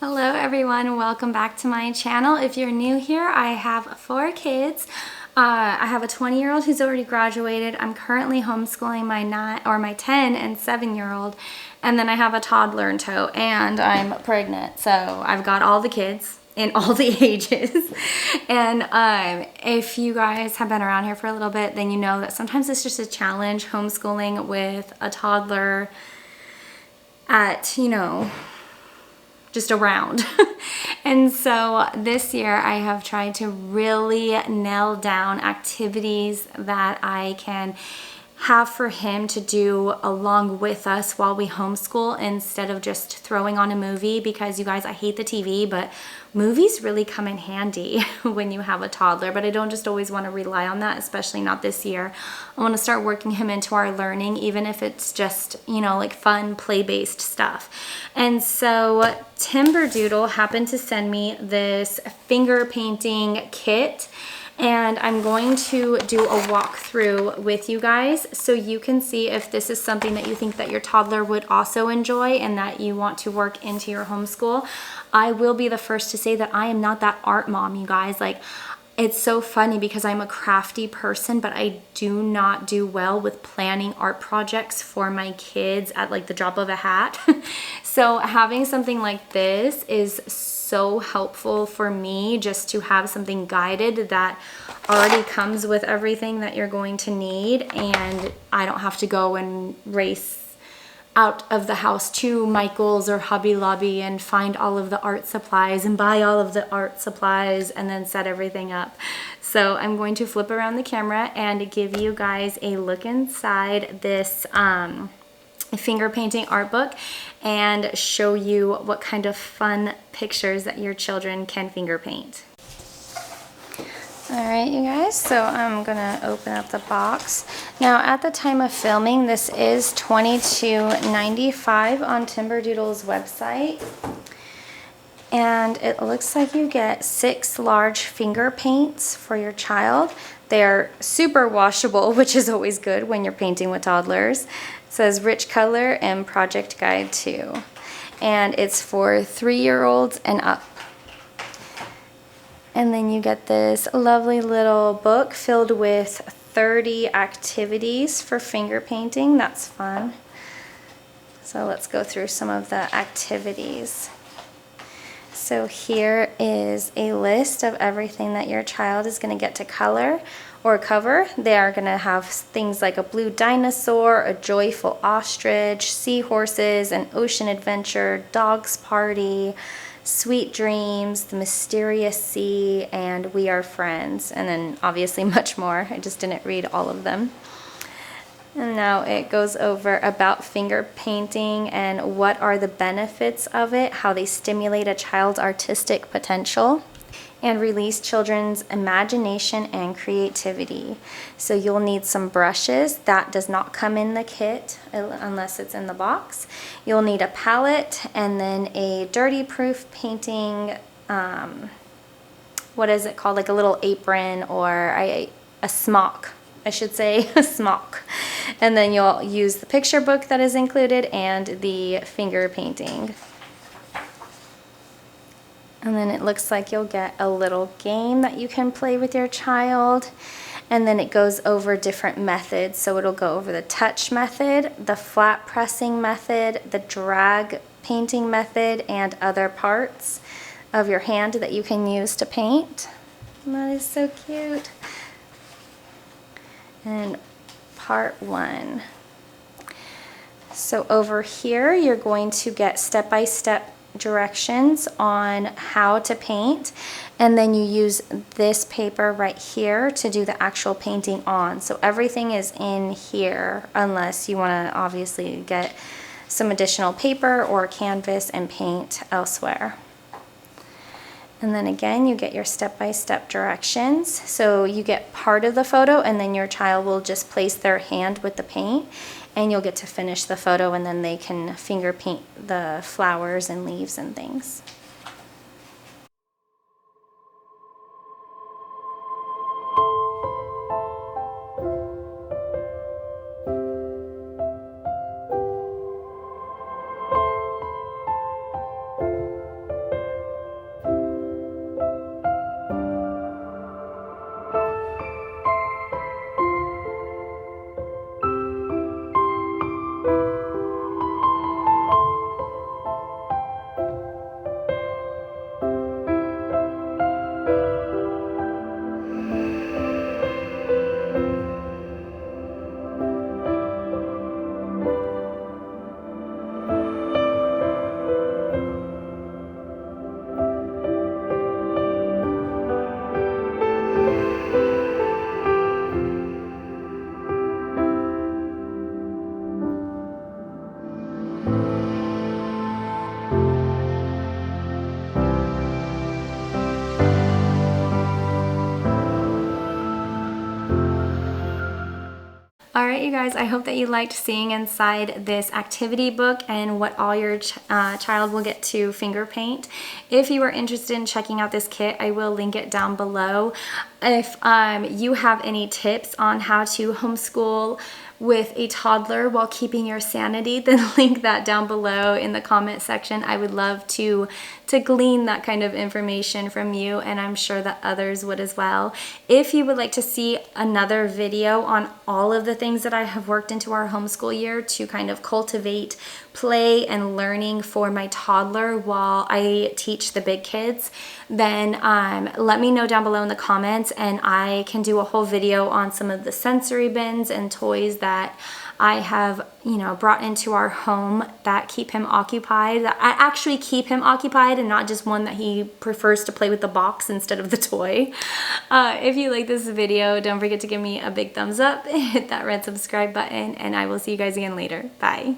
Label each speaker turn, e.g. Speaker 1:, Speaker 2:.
Speaker 1: Hello everyone, welcome back to my channel. If you're new here, I have 4 kids. I have a 20-year-old who's already graduated. I'm currently homeschooling my 10 and 7-year-old, and then I have a toddler in tow, and I'm pregnant. So I've got all the kids in all the ages. And if you guys have been around here for a little bit, then you know that sometimes it's just a challenge homeschooling with a toddler at, just around. And so this year I have tried to really nail down activities that I can have for him to do along with us while we homeschool instead of just throwing on a movie, because you guys, I hate the TV, but movies really come in handy when you have a toddler. But I don't just always want to rely on that, especially not this year. I want to start working him into our learning, even if it's just, like fun play-based stuff. And so Timberdoodle happened to send me this finger painting kit, and I'm going to do a walkthrough with you guys so you can see if this is something that you think that your toddler would also enjoy and that you want to work into your homeschool. I will be the first to say that I am not that art mom, you guys. It's so funny because I'm a crafty person, but I do not do well with planning art projects for my kids at the drop of a hat. So having something like this is so helpful for me, just to have something guided that already comes with everything that you're going to need, and I don't have to go and race out of the house to Michael's or Hobby Lobby and find all of the art supplies and buy all of the art supplies and then set everything up. So I'm going to flip around the camera and give you guys a look inside this finger painting art book and show you what kind of fun pictures that your children can finger paint. Alright, you guys, so I'm gonna open up the box. Now, at the time of filming, this is $22.95 on Timberdoodle's website. And it looks like you get 6 large finger paints for your child. They're super washable, which is always good when you're painting with toddlers. It says Rich Color and Project Guide 2. And it's for 3-year-olds and up. And then you get this lovely little book filled with 30 activities for finger painting. That's fun. So let's go through some of the activities. So here is a list of everything that your child is going to get to color or cover. They are going to have things like a blue dinosaur, a joyful ostrich, seahorses, an ocean adventure, dog's party, Sweet Dreams, The Mysterious Sea, and We Are Friends, and then obviously much more. I just didn't read all of them. And now it goes over about finger painting and what are the benefits of it, how they stimulate a child's artistic potential, and release children's imagination and creativity. So you'll need some brushes. That does not come in the kit unless it's in the box. You'll need a palette and then a dirty proof painting, what is it called, like a little apron or a smock, I should say, a smock. And then you'll use the picture book that is included and the finger painting. And then it looks like you'll get a little game that you can play with your child. And then it goes over different methods. So it'll go over the touch method, the flat pressing method, the drag painting method, and other parts of your hand that you can use to paint. And that is so cute. And part 1. So over here, you're going to get step-by-step directions on how to paint, and then you use this paper right here to do the actual painting on. So everything is in here unless you want to obviously get some additional paper or canvas and paint elsewhere. And then again, you get your step-by-step directions. So you get part of the photo, and then your child will just place their hand with the paint, and you'll get to finish the photo, and then they can finger paint the flowers and leaves and things. right, you guys, I hope that you liked seeing inside this activity book and what all your child will get to finger paint. If you are interested in checking out this kit, I will link it down below. If you have any tips on how to homeschool with a toddler while keeping your sanity, then link that down below in the comment section. I would love to glean that kind of information from you, and I'm sure that others would as well. If you would like to see another video on all of the things that I have worked into our homeschool year to kind of cultivate play and learning for my toddler while I teach the big kids, then let me know down below in the comments, and I can do a whole video on some of the sensory bins and toys that I have, you know, brought into our home that keep him occupied, that I actually keep him occupied, and not just one that he prefers to play with the box instead of the toy. If you like this video, don't forget to give me a big thumbs up, hit that red subscribe button, and I will see you guys again later. Bye.